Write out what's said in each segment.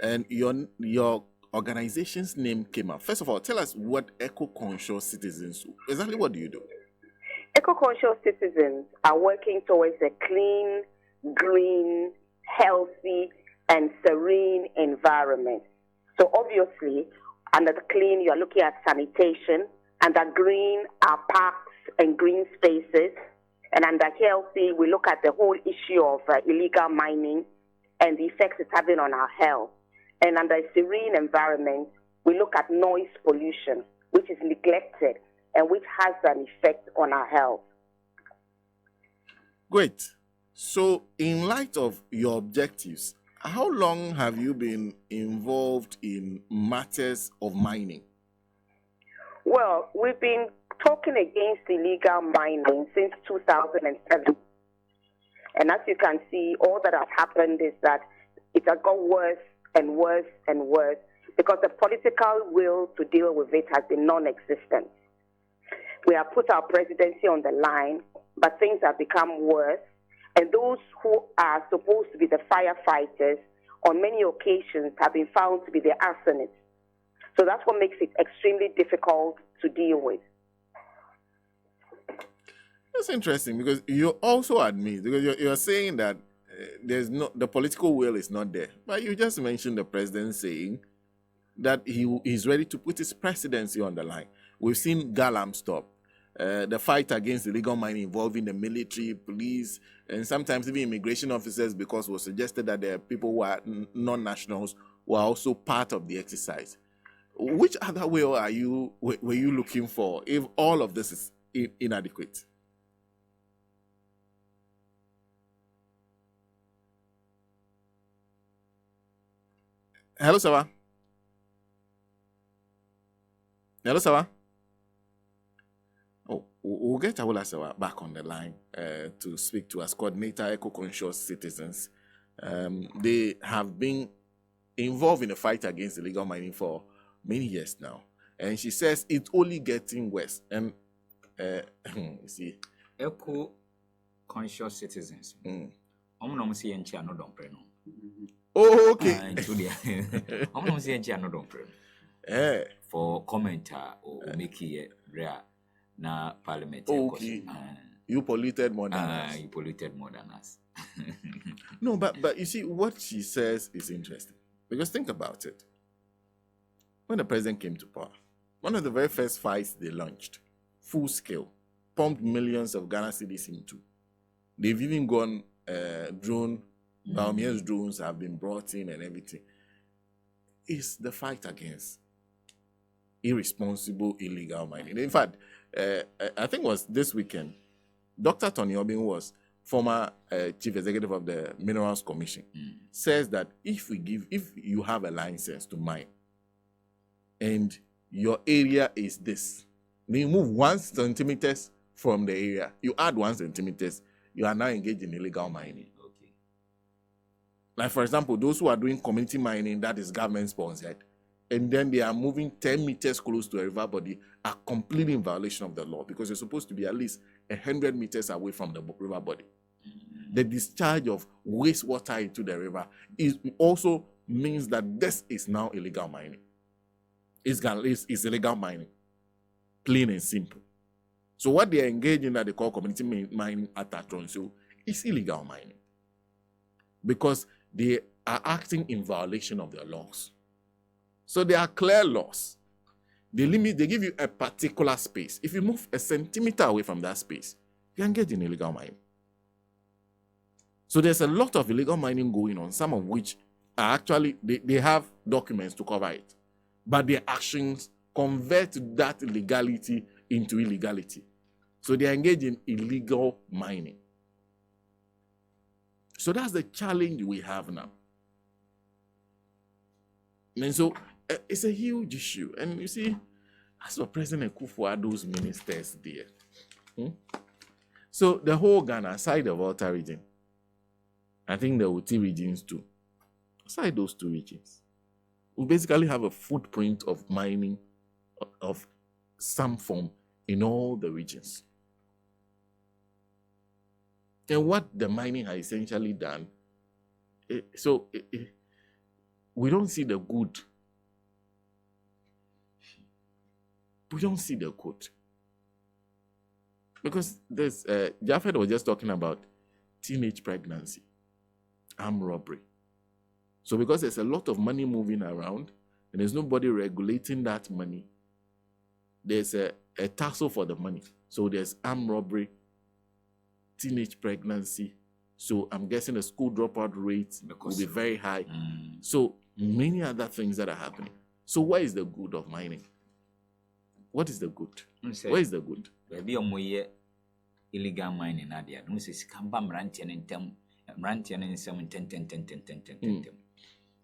and your organization's name came up. First of all, tell us what eco-conscious citizens, exactly what do you do? Eco-conscious citizens are working towards a clean, green, healthy, and serene environment. So obviously, under the clean, you're looking at sanitation. Under green are parks and green spaces. And under healthy, we look at the whole issue of illegal mining and the effects it's having on our health. And under a serene environment, we look at noise pollution, which is neglected and which has an effect on our health. Great. So in light of your objectives, how long have you been involved in matters of mining? Well, we've been talking against illegal mining since 2007. And as you can see, all that has happened is that it has got worse and worse and worse because the political will to deal with it has been non-existent. We have put our presidency on the line, but things have become worse. And those who are supposed to be the firefighters on many occasions have been found to be the arsonists. So that's what makes it extremely difficult to deal with. That's interesting because you also admit, because you're saying that the political will is not there. But you just mentioned the president saying that he's ready to put his presidency on the line. We've seen Galamsey stop. The fight against illegal mining involving the military, police, and sometimes even immigration officers, because it was suggested that there are people who are non-nationals who are also part of the exercise. Which other way were you looking for if all of this is inadequate? Hello, Sawa. Hello, Sawa. Oh, we'll get AWULA Sawa back on the line to speak to us, coordinator Eco-Conscious Citizens. They have been involved in the fight against illegal mining for many years now. And she says it's only getting worse. And you see, Eco-Conscious Citizens. Oh, okay. For commenter or make it rare na parliament. Okay. You polluted more than us. You polluted more than us. No, but you see, what she says is interesting. Because think about it. When the president came to power, one of the very first fights they launched, full scale, pumped millions of Ghana cedis into. They've even gone drone. Baumia's drones have been brought in and everything. It's the fight against irresponsible illegal mining. In fact, I think it was this weekend, Dr. Tony Obin was former chief executive of the Minerals Commission, says that if you have a license to mine and your area is this, then you move 1 centimeter from the area, you add 1 centimeter, you are now engaged in illegal mining. Like, for example, those who are doing community mining that is government-sponsored, and then they are moving 10 meters close to a river body, are completely in violation of the law because you're supposed to be at least 100 meters away from the river body. The discharge of wastewater into the river also means that this is now illegal mining. It's illegal mining, plain and simple. So what they are engaged in that they call community mining at Atronso is illegal mining because they are acting in violation of their laws. So there are clear laws. They give you a particular space. If you move 1 centimeter away from that space, you engage in illegal mining. So there's a lot of illegal mining going on, some of which are actually, they have documents to cover it. But their actions convert that legality into illegality. So they engage in illegal mining. So that's the challenge we have now. And so it's a huge issue. And you see, as for President Akufo-Addo's ministers there. So the whole Ghana, aside the Volta region, I think the Uti regions too, aside those 2 regions, we basically have a footprint of mining of some form in all the regions. And what the mining has essentially done, we don't see the good. We don't see the good. Because there's, Japheth was just talking about teenage pregnancy, armed robbery. So because there's a lot of money moving around, and there's nobody regulating that money, there's a tussle for the money. So there's armed robbery, teenage pregnancy. So I'm guessing the school dropout rate will be very high. So many other things that are happening. So what is the good of mining? What is the good? Where is the good? Illegal mining nadia. No says kamba mrantian in tem mrantian in some ten.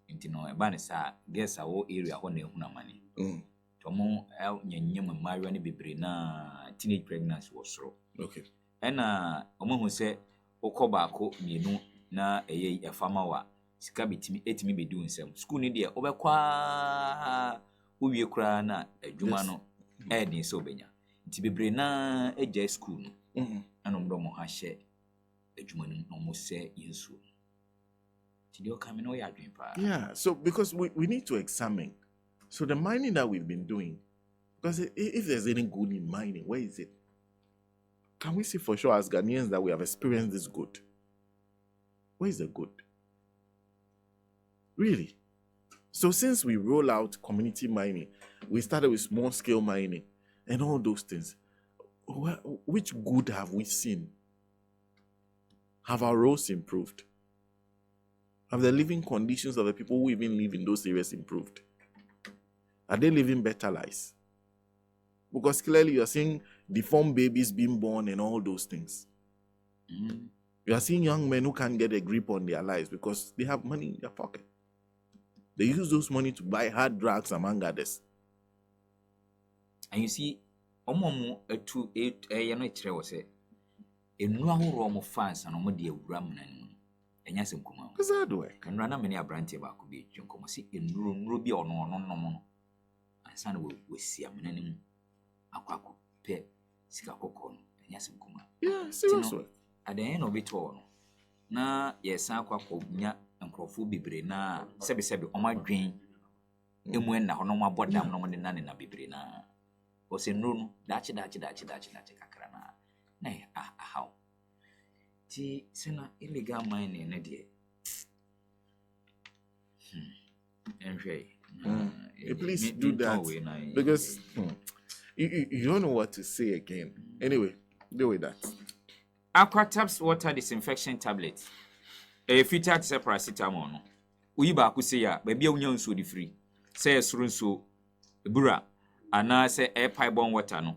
Into no banisa guess our area when they huna money. Tomo el nyem mariani bibre na teenage pregnancy was so. Okay. And omo who say okoba ko mienu na a farmer wa sika bitimi etimi be doing some school ni dia obekwa uwie kura na adwuma no edin so benya. Nti bibre na eja school no. And no ha share a Juman almost say yes. Yeah, so because we need to examine. So the mining that we've been doing, because if there's any good in mining, where is it? Can we say for sure as Ghanaians that we have experienced this good? Where is the good? Really? So since we roll out community mining, we started with small scale mining and all those things. Which good have we seen? Have our roads improved? Have the living conditions of the people who even live in those areas improved? Are they living better lives? Because clearly you are seeing deformed babies being born and all those things. You are seeing young men who can't get a grip on their lives because they have money in their pocket. They use those money to buy hard drugs, among others. And you see, Omomo 2 8 no kire wo se enu ahoro mo fans na mo de awura mnan enya sem kuma Cuz that way kan na many abrante ba ko bi twonko si enuro bi ono no ansa na we si amnan mu akwako pe sika kokko no enya sem kuma yeah seriously adan no bi to no na yesa akwako nya nkrofo bibre na sebe omadwen emu en na hono mo abodam no mo de na bibre na Ose no dachi kakra na how ti sena illegal mining na de please do that because you don't know what to say again. Anyway, deal with that. Aquataps water disinfection tablet. Filter to paracetamol no. Uyi ba ku say ya ba bia unya nsuo di free. Say esuro nsuo bura ana se air pipe bon water no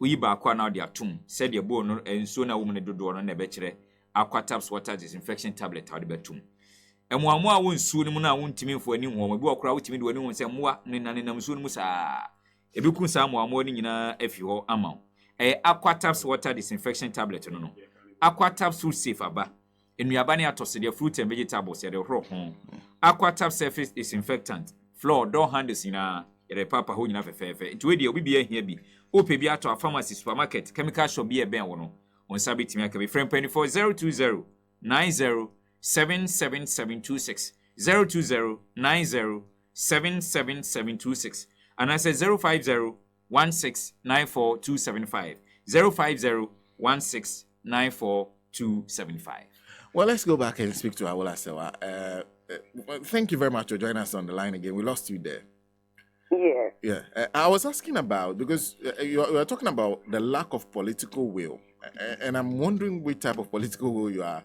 uyi ba kwa na de atum se de bo no ensuo na wo ne dodo no na be kire Aquataps water disinfection tablet awde betum emuamu a wo nsuo ni mu na wo ntimi mfo ani ho bi okura wo timi de wani ho se moa ne nanenam nsuo ni mu saa ebi kun saa muamu ni nyina afi ho ama Aquataps water disinfection tablet no Aquataps food safe aba enuaba ne atose de fruit and vegetables de horo ho Aquataps surface disinfectant floor door handles na yere papa ho nyina fefefe nti we de obi bia hia bi ope bi ato pharmacy supermarket chemical shop bi e ben wo no on sabi timi aka be friend 24020 907726 02090777726 and I say 05016942275 05016942275. Well, let's go back and speak to AWULA SERWAA. Thank you very much for joining us on the line again. We lost you there. Yes. Yeah, I was asking about, because you are talking about the lack of political will, and I'm wondering which type of political will you are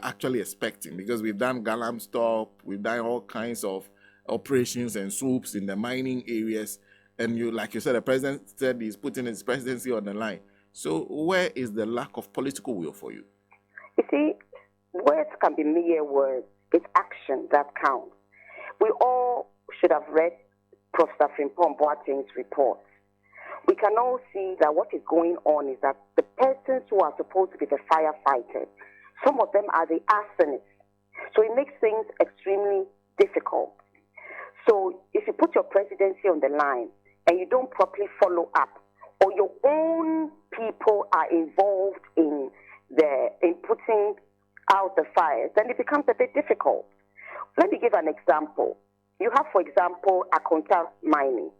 actually expecting, because we've done Galamsey, we've done all kinds of operations and swoops in the mining areas, and like you said, the president said he's putting his presidency on the line. So where is the lack of political will for you? You see, words can be mere words. It's action that counts. We all should have read Professor Frimpong Boateng's report. We can all see that what is going on is that the persons who are supposed to be the firefighters, some of them are the arsonists. So it makes things extremely difficult. So if you put your presidency on the line and you don't properly follow up, or your own people are involved in putting out the fires, then it becomes a bit difficult. Let me give an example. You have, for example, Akonta mining.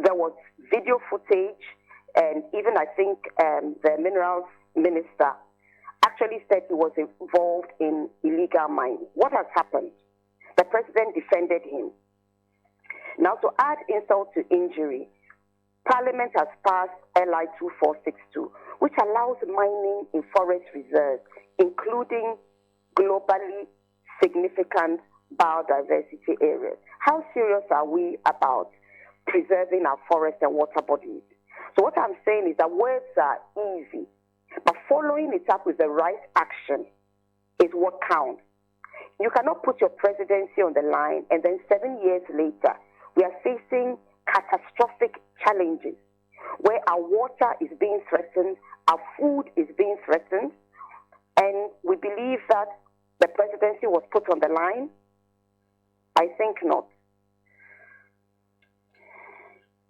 There was video footage, and even I think the minerals minister actually said he was involved in illegal mining. What has happened? The president defended him. Now, to add insult to injury, Parliament has passed LI 2462, which allows mining in forest reserves, including globally significant biodiversity areas. How serious are we about preserving our forests and water bodies? So what I'm saying is that words are easy, but following it up with the right action is what counts. You cannot put your presidency on the line and then 7 years later, we are facing catastrophic challenges where our water is being threatened, our food is being threatened, and we believe that the presidency was put on the line. I think not.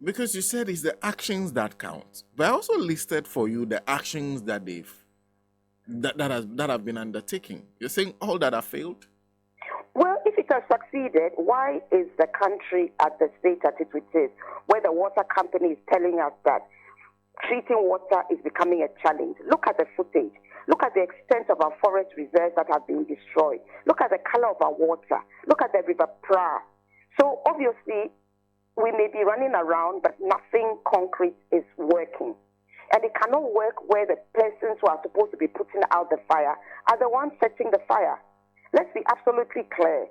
Because you said it's the actions that count. But I also listed for you the actions that that have been undertaken. You're saying all that have failed? Well, if it has succeeded, why is the country at the state that it is, where the water company is telling us that treating water is becoming a challenge? Look at the footage. Look at the extent of our forest reserves that have been destroyed. Look at the color of our water. Look at the River Pra. So obviously, we may be running around, but nothing concrete is working. And it cannot work where the persons who are supposed to be putting out the fire are the ones setting the fire. Let's be absolutely clear.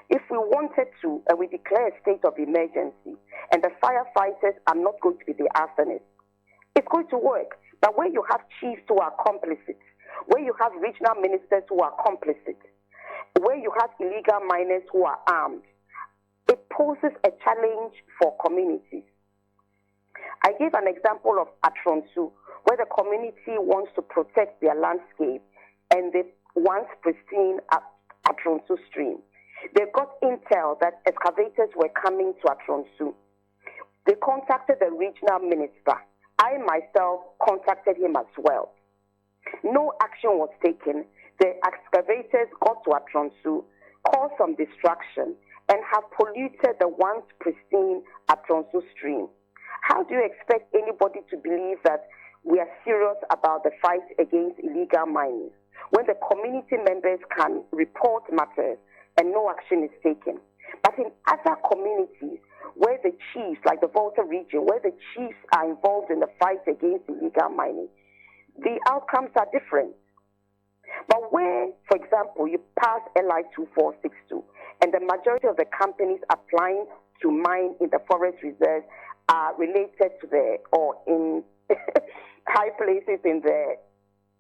If we wanted to, and we declare a state of emergency, and the firefighters are not going to be the arsonists, it's going to work. But where you have chiefs who are complicit, where you have regional ministers who are complicit, where you have illegal miners who are armed, it poses a challenge for communities. I gave an example of Atronsu, where the community wants to protect their landscape and the once pristine Atronsu stream. They got intel that excavators were coming to Atronsu. They contacted the regional minister. I myself contacted him as well. No action was taken. The excavators got to Atronsu, caused some destruction, and have polluted the once pristine Atronsu stream. How do you expect anybody to believe that we are serious about the fight against illegal mining when the community members can report matters and no action is taken? But in other communities where the chiefs, like the Volta region, where the chiefs are involved in the fight against illegal mining, the outcomes are different. But where, for example, you pass LI 2462 and the majority of the companies applying to mine in the forest reserves are related to or in high places in the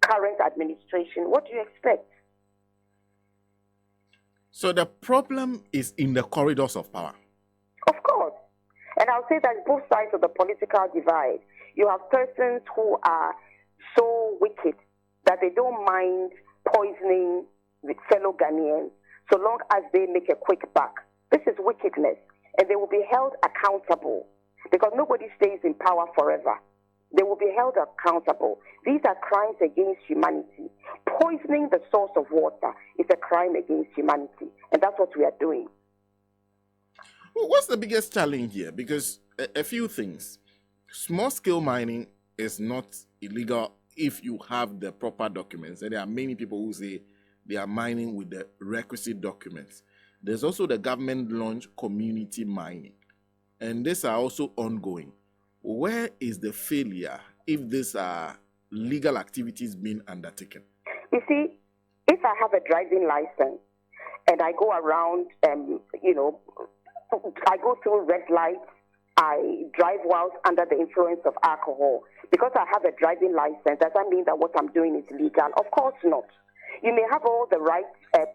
current administration, what do you expect? So the problem is in the corridors of power. Of course. And I'll say that both sides of the political divide. You have persons who are so wicked that they don't mind poisoning with fellow Ghanaians so long as they make a quick buck. This is wickedness, and they will be held accountable because nobody stays in power forever. They will be held accountable. These are crimes against humanity. Poisoning the source of water is a crime against humanity, and that's what we are doing. Well, what's the biggest challenge here? Because a few things. Small-scale mining is not illegal if you have the proper documents. And there are many people who say they are mining with the requisite documents. There's also the government-launched community mining. And these are also ongoing. Where is the failure if these are legal activities being undertaken? You see, if I have a driving license and I go around, I go through red lights, I drive whilst under the influence of alcohol, because I have a driving license, does that mean that what I'm doing is legal? Of course not. You may have all the right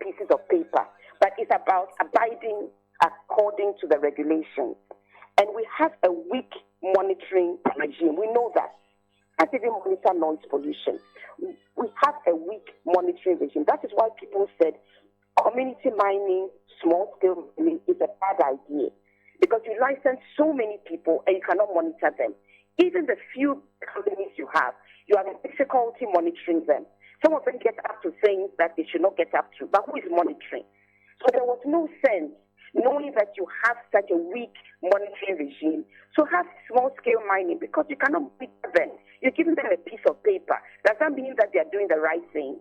pieces of paper, but it's about abiding according to the regulations. And we have a weak monitoring regime. We know that. And even monitor noise pollution. We have a weak monitoring regime. That is why people said community mining, small-scale mining is a bad idea. Because you license so many people and you cannot monitor them. Even the few companies you have a difficulty monitoring them. Some of them get up to things that they should not get up to. But who is monitoring? So there was no sense knowing that you have such a weak monitoring regime. So have small-scale mining because you cannot beat them. You're giving them a piece of paper. Does that mean that they are doing the right thing?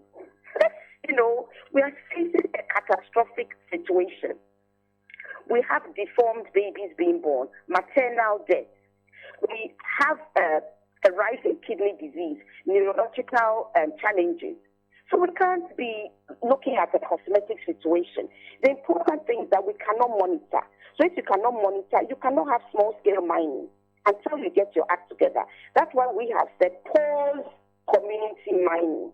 We are facing a catastrophic situation. We have deformed babies being born, maternal death. We have a rise in kidney disease, neurological challenges. So we can't be looking at a cosmetic situation. The important thing is that we cannot monitor. So if you cannot monitor, you cannot have small-scale mining until you get your act together. That's why we have said pause community mining.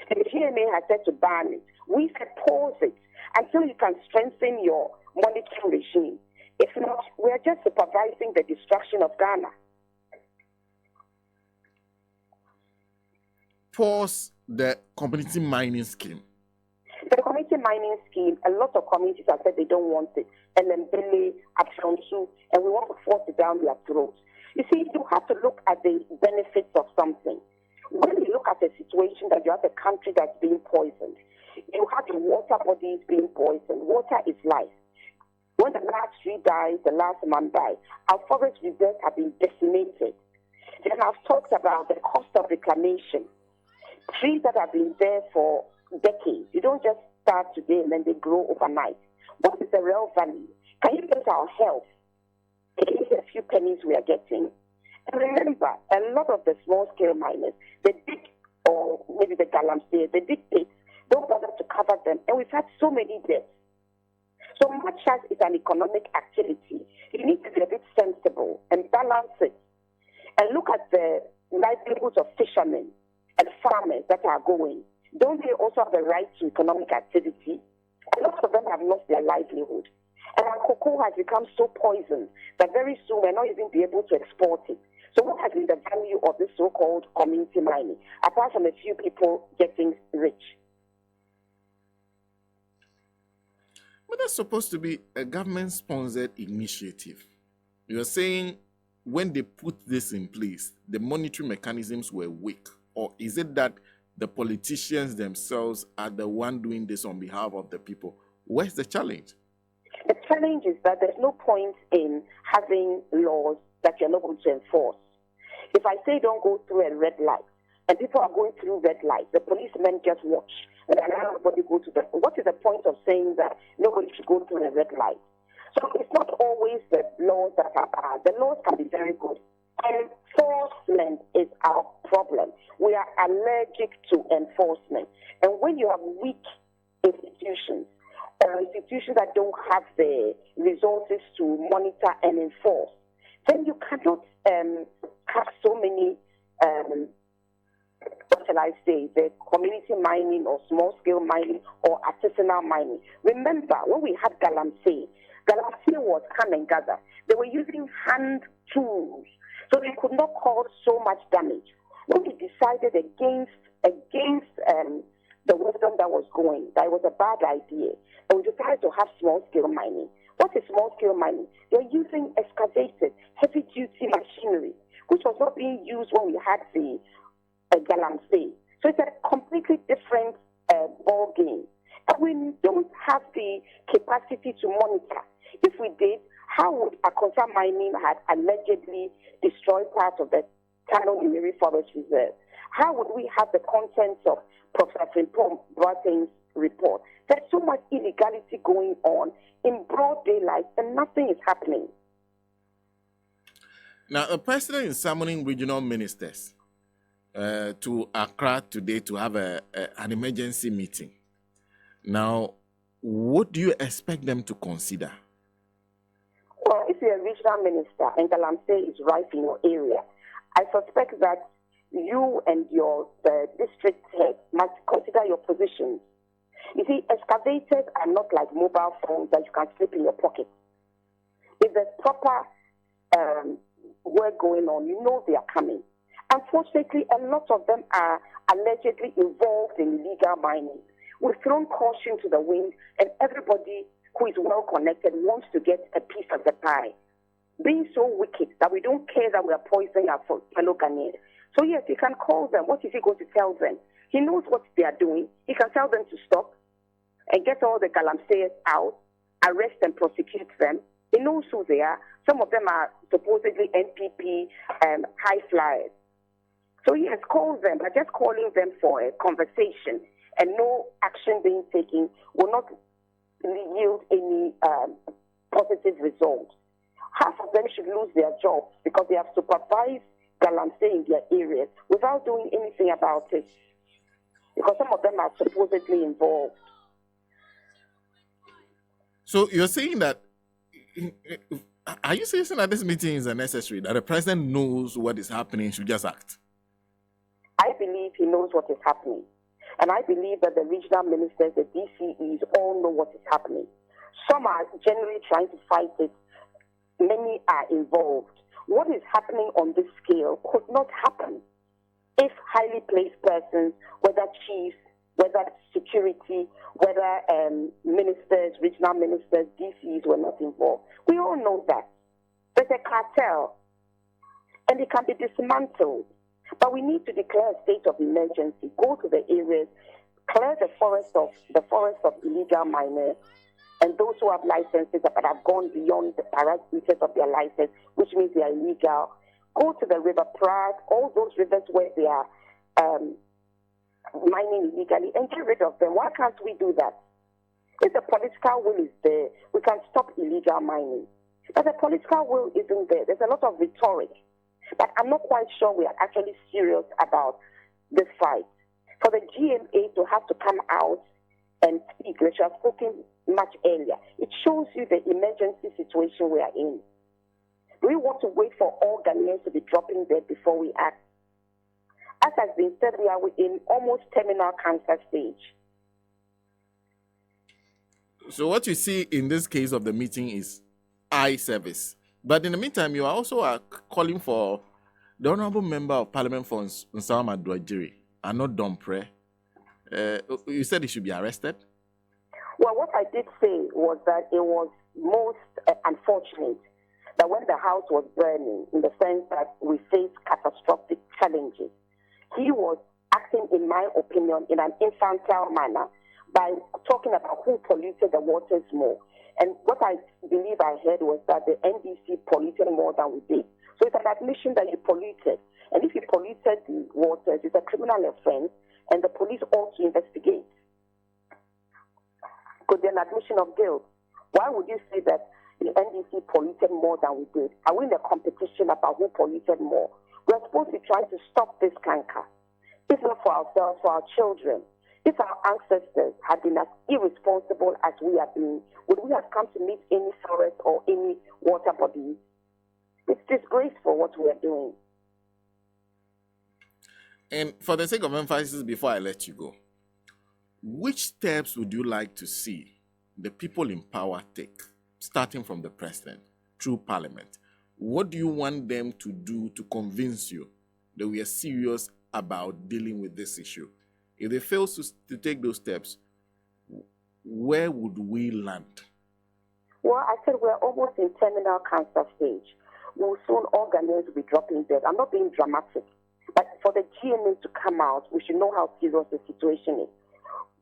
The GMA has said to ban it. We said pause it until you can strengthen your monitoring regime. If not, we are just supervising the destruction of Ghana. Pause the community mining scheme. The community mining scheme, a lot of communities have said they don't want it. Elembele, Abshonsu, and we want to force it down their throats. You see, you have to look at the benefits of something. When you look at a situation that you have a country that's being poisoned, you have the water bodies being poisoned. Water is life. When the last tree dies, the last man dies. Our forest reserves have been decimated. Then I've talked about the cost of reclamation. Trees that have been there for decades. You don't just start today and then they grow overnight. What is the real value? Can you get our health against a few pennies we are getting? And remember, a lot of the small-scale miners, they dig, or maybe the Galamsey, they dig pits, don't bother to cover them, and we've had so many deaths. So much as it's an economic activity, you need to be a bit sensible and balance it. And look at the livelihoods of fishermen and farmers that are going. Don't they also have the right to economic activity? A lot of them have lost their livelihood. And our cocoa has become so poisoned that very soon we're not even be able to export it. So what has been the value of this so-called community mining, apart from a few people getting rich? But that's supposed to be a government-sponsored initiative. You're saying when they put this in place, the monitoring mechanisms were weak? Or is it that the politicians themselves are the one doing this on behalf of the people? Where's the challenge? The challenge is that there's no point in having laws that you're not going to enforce. If I say don't go through a red light, and people are going through red lights, the policemen just watch and allow everybody go to the... What is the point of saying that nobody should go through a red light? So it's not always the laws that are bad. The laws can be very good. Enforcement is our problem. We are allergic to enforcement. And when you have weak institutions, or institutions that don't have the resources to monitor and enforce, then you cannot have so many, what shall I say, the community mining or small-scale mining or artisanal mining. Remember, when we had Galamsey was come and gather. They were using hand tools, so they could not cause so much damage. When we decided against the wisdom that was going, that it was a bad idea, and we decided to have small-scale mining. What is small-scale mining? They're using excavated, heavy-duty machinery, which was not being used when we had the Galamsey. So it's a completely different ball game. And we don't have the capacity to monitor. If we did, how would Akufo-Addo mining had allegedly destroyed part of the Tano Nimiri Forest Reserve? How would we have the contents of Professor Frimpong-Boateng's report? There's so much illegality going on in broad daylight and nothing is happening. Now, the president is summoning regional ministers to Accra today to have an emergency meeting. Now, what do you expect them to consider? Well, if you're a regional minister and Galamsey is right in your area, I suspect that you and the district head must consider your positions. You see, excavators are not like mobile phones that you can slip in your pocket. If there's proper work going on, you know they are coming. Unfortunately, a lot of them are allegedly involved in illegal mining. We've thrown caution to the wind, and everybody who is well connected wants to get a piece of the pie. Being so wicked that we don't care that we are poisoning our fellow Ghanaians. So yes, you can call them. What is he going to tell them? He knows what they are doing. He can tell them to stop and get all the Galamseyers out arrest and prosecute them. He knows who they are. Some of them are supposedly NPP high flyers. So he has called them, but just calling them for a conversation and no action being taken will not yield any positive result. Half of them should lose their jobs because they have supervised Galamsey in their areas without doing anything about it, because some of them are supposedly involved. So you're saying that, are you saying that this meeting is unnecessary, that the president knows what is happening, should just act? I believe he knows what is happening. And I believe that the regional ministers, the DCEs, all know what is happening. Some are generally trying to fight it. Many are involved. What is happening on this scale could not happen if highly placed persons, whether chiefs, whether security, whether ministers, regional ministers, DCs were not involved. We all know that. There's a cartel, and it can be dismantled. But we need to declare a state of emergency, go to the areas, clear the forest of illegal miners, and those who have licenses but have gone beyond the parameters of their license, which means they are illegal. Go to the River Prague, all those rivers where they are mining illegally, and get rid of them. Why can't we do that? If the political will is there, we can stop illegal mining. But the political will isn't there. There's a lot of rhetoric. But I'm not quite sure we are actually serious about this fight. For the GMA to have to come out and speak, which I have spoken much earlier, it shows you the emergency situation we are in. We want to wait for all Ghanaians to be dropping dead before we act. As has been said, we are in almost terminal cancer stage. So what you see in this case of the meeting is eye service. But in the meantime, you also are calling for the Honorable Member of Parliament for Nsawam Adwajiri, and not Dompre. You said he should be arrested? Well, what I did say was that it was most unfortunate that when the house was burning, in the sense that we faced catastrophic challenges, he was acting, in my opinion, in an infantile manner by talking about who polluted the waters more. And what I believe I heard was that the NDC polluted more than we did. So it's an admission that you polluted. And if you polluted the waters, it's a criminal offense, and the police ought to investigate. Could be an admission of guilt. Why would you say that the NDC polluted more than we did? Are we in a competition about who polluted more? We're supposed to be trying to stop this canker. If not for ourselves, for our children. If our ancestors had been as irresponsible as we have been, would we have come to meet any forest or any water bodies? It's disgraceful what we are doing. And for the sake of emphasis, before I let you go, which steps would you like to see the people in power take, starting from the president, through parliament? What do you want them to do to convince you that we are serious about dealing with this issue? If they fail to take those steps, where would we land? Well, I said we're almost in terminal cancer stage. We'll soon, all Ghanaians will be dropping dead. I'm not being dramatic. But for the GMA to come out, we should know how serious the situation is.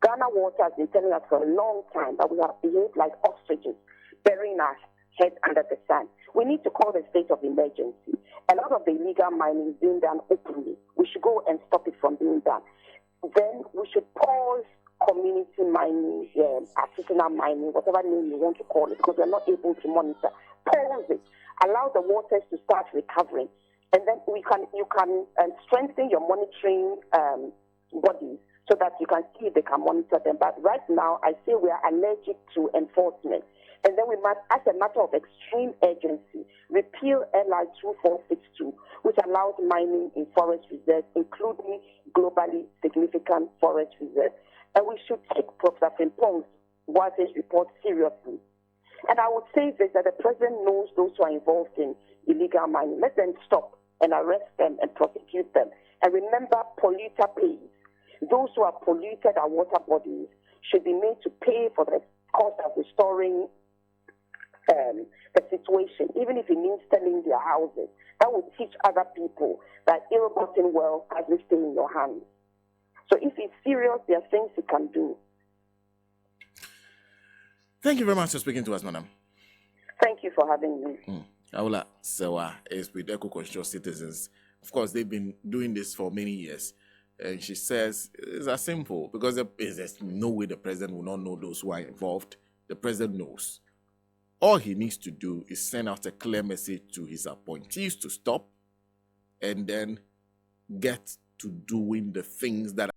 Ghana Water has been telling us for a long time that we have behaved like ostriches, burying our heads under the sand. We need to call the state of emergency. A lot of the illegal mining is being done openly. We should go and stop it from being done. Then we should pause community mining, artisanal mining, whatever name you want to call it, because we're not able to monitor. Pause it. Allow the waters to start recovering. And then you can strengthen your monitoring bodies so that you can see if they can monitor them. But right now, I say we are allergic to enforcement. And then we must, as a matter of extreme urgency, repeal LI 2462, which allows mining in forest reserves, including globally significant forest reserves. And we should take Professor Frimpong's report seriously. And I would say this, that the president knows those who are involved in illegal mining. Let them stop and arrest them and prosecute them. And remember, polluter pays. Those who have polluted our water bodies should be made to pay for the cost of restoring the situation, even if it means selling their houses. That will teach other people that ill-gotten wealth has to stay in your hands. So if it's serious, there are things you can do. Thank you very much for speaking to us, madam. Thank you for having me. AWULA SERWAA is with eco-conscious citizens. Of course, they've been doing this for many years. And she says it's as simple because there's no way the president will not know those who are involved. The president knows. All he needs to do is send out a clear message to his appointees to stop and then get to doing the things that